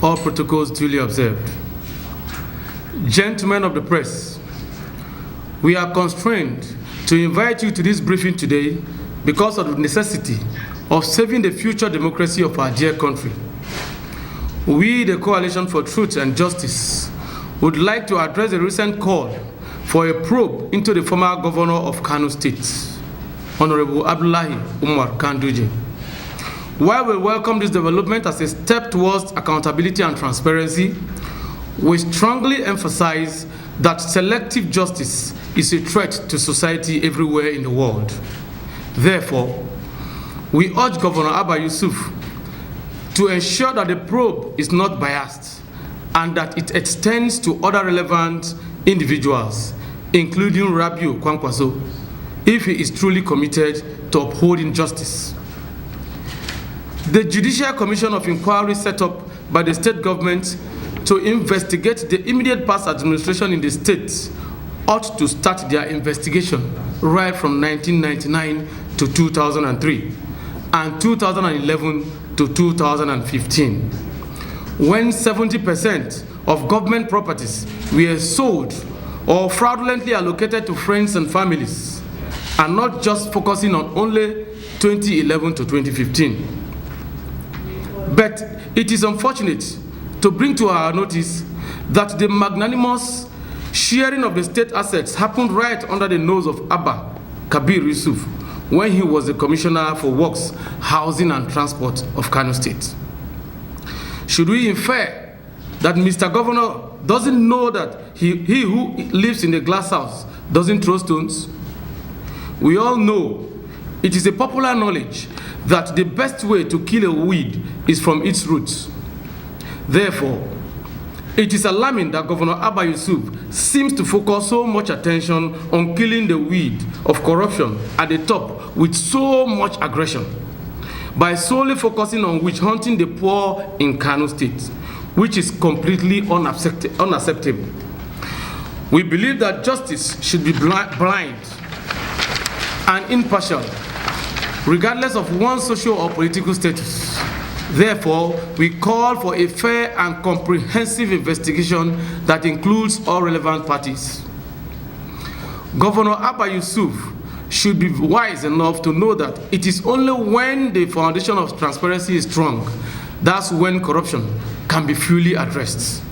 All protocols duly observed. Gentlemen of the press, we are constrained to invite you to this briefing today because of the necessity of saving the future democracy of our dear country. We, the Coalition for Truth and Justice, would like to address the recent call for a probe into the former governor of Kano State, Honorable Alhaji Umar Ganduje. While we welcome this development as a step towards accountability and transparency, we strongly emphasize that selective justice is a threat to society everywhere in the world. Therefore, we urge Governor Gov Yusuf to ensure that the probe is not biased and that it extends to other relevant individuals, including Rabiu Kwankwaso, if he is truly committed to upholding justice. The Judicial Commission of Inquiry set up by the state government to investigate the immediate past administration in the state ought to start their investigation right from 1999 to 2003 and 2011 to 2015, when 70% of government properties were sold or fraudulently allocated to friends and families, and not just focusing on only 2011 to 2015. But it is unfortunate to bring to our notice that the magnanimous sharing of the state assets happened right under the nose of Abba Kabir Yusuf when he was the Commissioner for Works, Housing and Transport of Kano State. Should we infer that Mr. Governor doesn't know that he who lives in a glass house doesn't throw stones? We all know, it is a popular knowledge, that the best way to kill a weed is from its roots. Therefore, it is alarming that Governor Gov Yusuf seems to focus so much attention on killing the weed of corruption at the top with so much aggression, by solely focusing on witch hunting the poor in Kano State, which is completely unacceptable. We believe that justice should be blind and impartial, regardless of one's social or political status. Therefore, we call for a fair and comprehensive investigation that includes all relevant parties. Governor Gov Yusuf should be wise enough to know that it is only when the foundation of transparency is strong, that's when corruption can be fully addressed.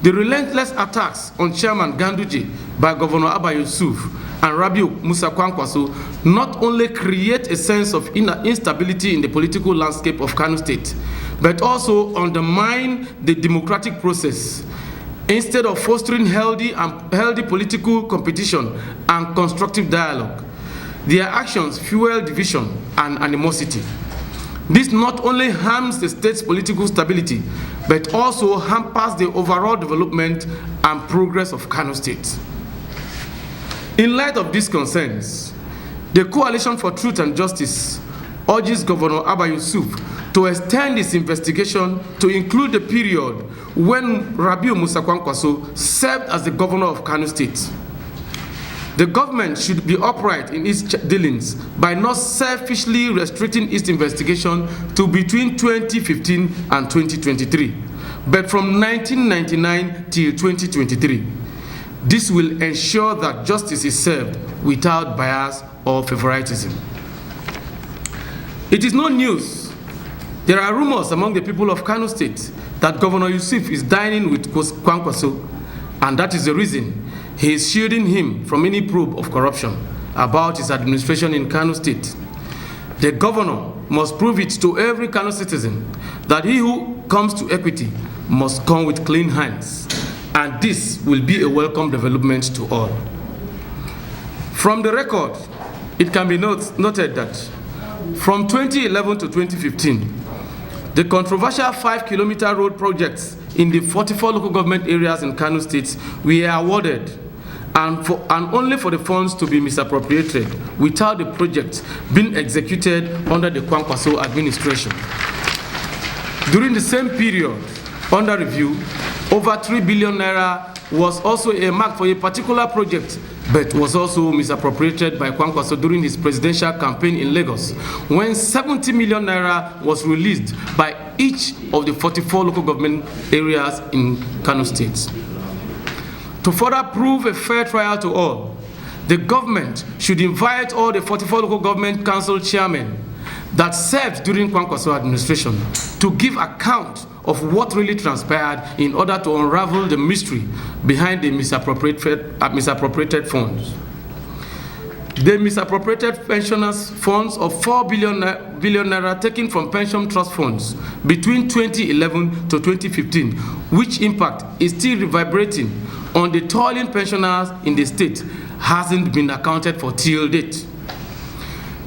The relentless attacks on Chairman Ganduje by Governor Gov Yusuf and Rabiu Musa Kwankwaso not only create a sense of instability in the political landscape of Kano State, but also undermine the democratic process. Instead of fostering healthy political competition and constructive dialogue, their actions fuel division and animosity. This not only harms the state's political stability, but also hampers the overall development and progress of Kano State. In light of these concerns, the Coalition for Truth and Justice urges Governor Gov Yusuf to extend its investigation to include the period when Rabiu Musa Kwankwaso served as the governor of Kano State. The government should be upright in its dealings by not selfishly restricting its investigation to between 2015 and 2023, but from 1999 till 2023. This will ensure that justice is served without bias or favoritism. It is no news. There are rumors among the people of Kano State that Governor Yusuf is dining with Kwankwaso, and that is the reason he is shielding him from any probe of corruption about his administration in Kano State. The governor must prove it to every Kano citizen that he who comes to equity must come with clean hands, and this will be a welcome development to all. From the record, it can be noted that from 2011 to 2015, the controversial 5-kilometer road projects in the 44 local government areas in Kano State were awarded, and only for the funds to be misappropriated without the project being executed under the Kwankwaso administration. During the same period, under review, over 3 billion naira was also earmarked for a particular project, but was also misappropriated by Kwankwaso during his presidential campaign in Lagos, when 70 million naira was released by each of the 44 local government areas in Kano State. To further prove a fair trial to all, the government should invite all the 44 local government council chairmen that served during Kwankwaso administration to give account of what really transpired in order to unravel the mystery behind the misappropriated funds. The misappropriated pensioners' funds of 4 billion naira taken from pension trust funds between 2011 to 2015, which impact is still reverberating on the toiling pensioners in the state, hasn't been accounted for till date.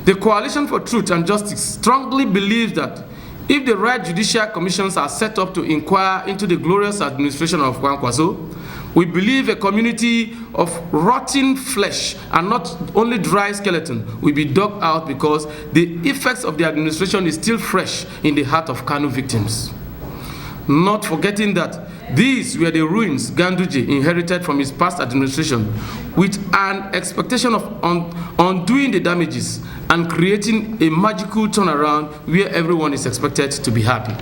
The Coalition for Truth and Justice strongly believes that if the right judicial commissions are set up to inquire into the glorious administration of Kwankwaso, we believe a community of rotting flesh and not only dry skeleton will be dug out, because the effects of the administration is still fresh in the heart of Kano victims. Not forgetting that these were the ruins Ganduje inherited from his past administration, with an expectation of undoing the damages and creating a magical turnaround where everyone is expected to be happy.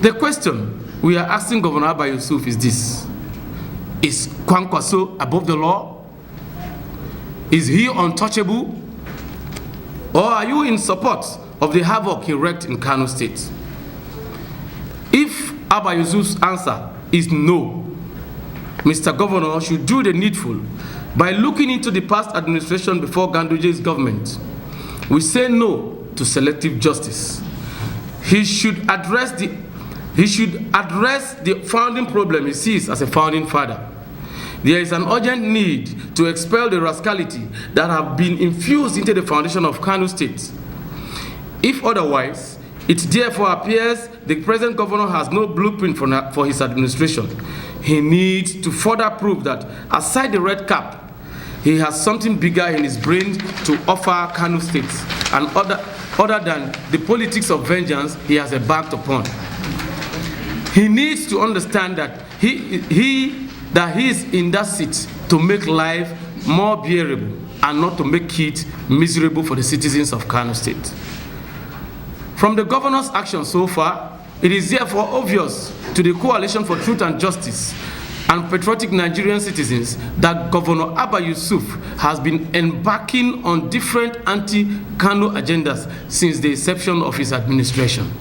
The question we are asking Governor Abba Yusuf is this: is Kwankwaso above the law? Is he untouchable? Or are you in support of the havoc he wreaked in Kano State? If Abba Yusuf's answer is no, Mr. Governor should do the needful by looking into the past administration before Ganduje's government. We say no to selective justice. He should address the founding problem he sees as a founding father. There is an urgent need to expel the rascality that have been infused into the foundation of Kano State. If otherwise, it therefore appears the present governor has no blueprint for his administration. He needs to further prove that, aside the red cap, he has something bigger in his brain to offer Kano State, and other than the politics of vengeance he has embarked upon. He needs to understand that he is in that seat to make life more bearable and not to make it miserable for the citizens of Kano State. From the governor's action so far, it is therefore obvious to the Coalition for Truth and Justice and patriotic Nigerian citizens that Governor Abba Yusuf has been embarking on different anti-Kano agendas since the inception of his administration.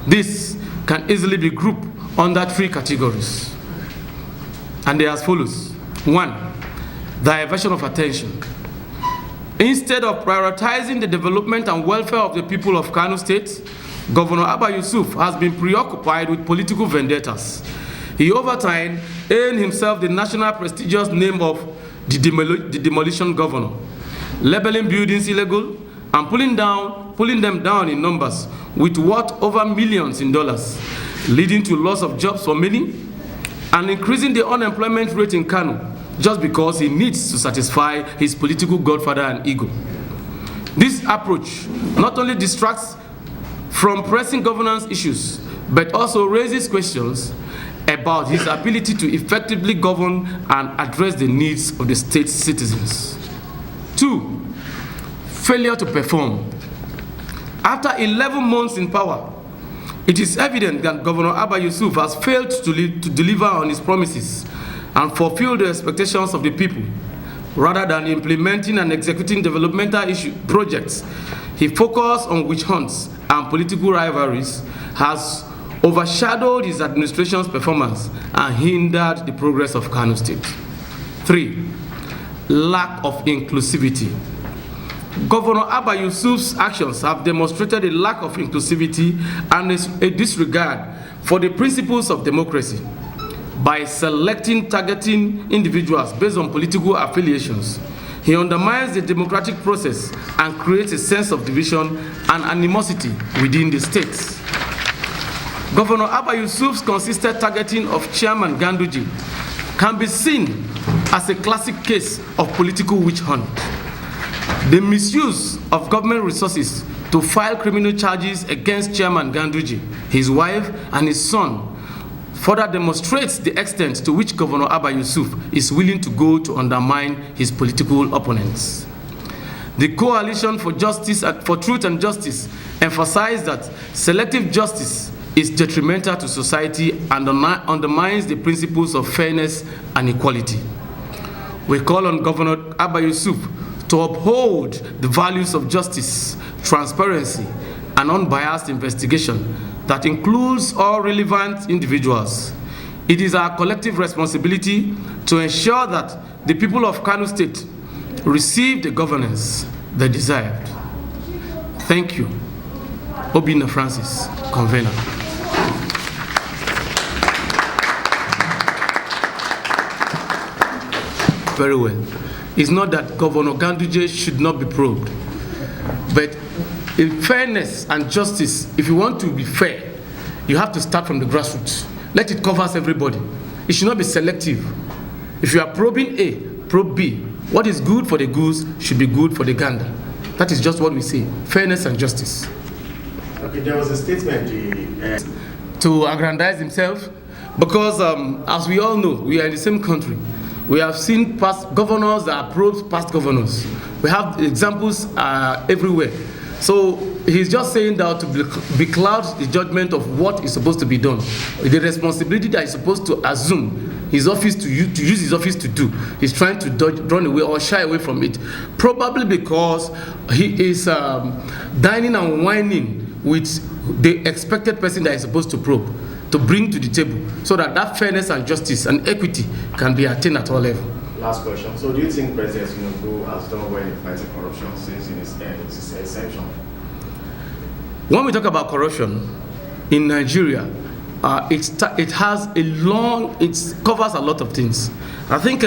This can easily be grouped under 3 categories, and they are as follows. 1, diversion of attention. Instead of prioritizing the development and welfare of the people of Kano State, Governor Abba Yusuf has been preoccupied with political vendettas. He over time earned himself the national prestigious name of the demolition governor, labeling buildings illegal and pulling them down in numbers with worth over millions in dollars, leading to loss of jobs for many and increasing the unemployment rate in Kano, just because he needs to satisfy his political godfather and ego. This approach not only distracts from pressing governance issues, but also raises questions about his ability to effectively govern and address the needs of the state's citizens. 2, failure to perform. After 11 months in power, it is evident that Governor Abba Yusuf has failed to deliver on his promises and fulfill the expectations of the people. Rather than implementing and executing developmental projects, he focused on witch hunts and political rivalries, has overshadowed his administration's performance and hindered the progress of Kano State. 3, lack of inclusivity. Governor Abba Yusuf's actions have demonstrated a lack of inclusivity and a disregard for the principles of democracy. By targeting individuals based on political affiliations, he undermines the democratic process and creates a sense of division and animosity within the states. Governor Abba Yusuf's consistent targeting of Chairman Ganduje can be seen as a classic case of political witch hunt. The misuse of government resources to file criminal charges against Chairman Ganduje, his wife, and his son further demonstrates the extent to which Governor Abba Yusuf is willing to go to undermine his political opponents. The Coalition for Truth and Justice emphasized that selective justice is detrimental to society and undermines the principles of fairness and equality. We call on Governor Abba Yusuf to uphold the values of justice, transparency, and unbiased investigation that includes all relevant individuals. It is our collective responsibility to ensure that the people of Kano State receive the governance they deserved. Thank you. Obinna Francis, Convener. Very well. It's not that Governor Ganduje should not be probed, but in fairness and justice, if you want to be fair, you have to start from the grassroots. Let it cover everybody. It should not be selective. If you are probing A, probe B. What is good for the goose should be good for the gander. That is just what we say, fairness and justice. Okay, there was a statement to aggrandize himself, because as we all know, we are in the same country. We have seen past governors that approach past governors. We have examples everywhere. So he's just saying that to becloud the judgment of what is supposed to be done. The responsibility that he's supposed to assume his office to use his office to do. He's trying to run away or shy away from it. Probably because he is dining and whining with the expected person that is supposed to probe, to bring to the table, so that that fairness and justice and equity can be attained at all levels. Last question. So do you think President Tinubu has done well in fighting corruption since in its inception? When we talk about corruption in Nigeria, it has a long, it covers a lot of things. I think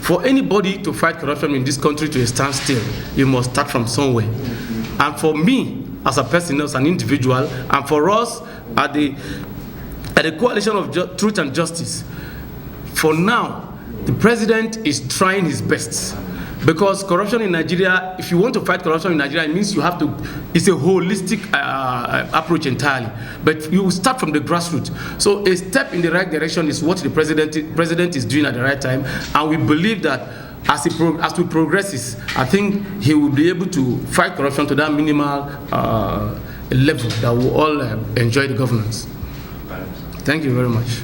for anybody to fight corruption in this country to a standstill, you must start from somewhere. And for me, as a person, as an individual, and for us at the Coalition of Truth and Justice, for now, the president is trying his best. Because corruption in Nigeria, if you want to fight corruption in Nigeria, it means you have to, it's a holistic approach entirely. But you start from the grassroots. So a step in the right direction is what the president is doing at the right time. And we believe that as we progresses, I think he will be able to fight corruption to that minimal level that we all enjoy the governance. Thank you very much.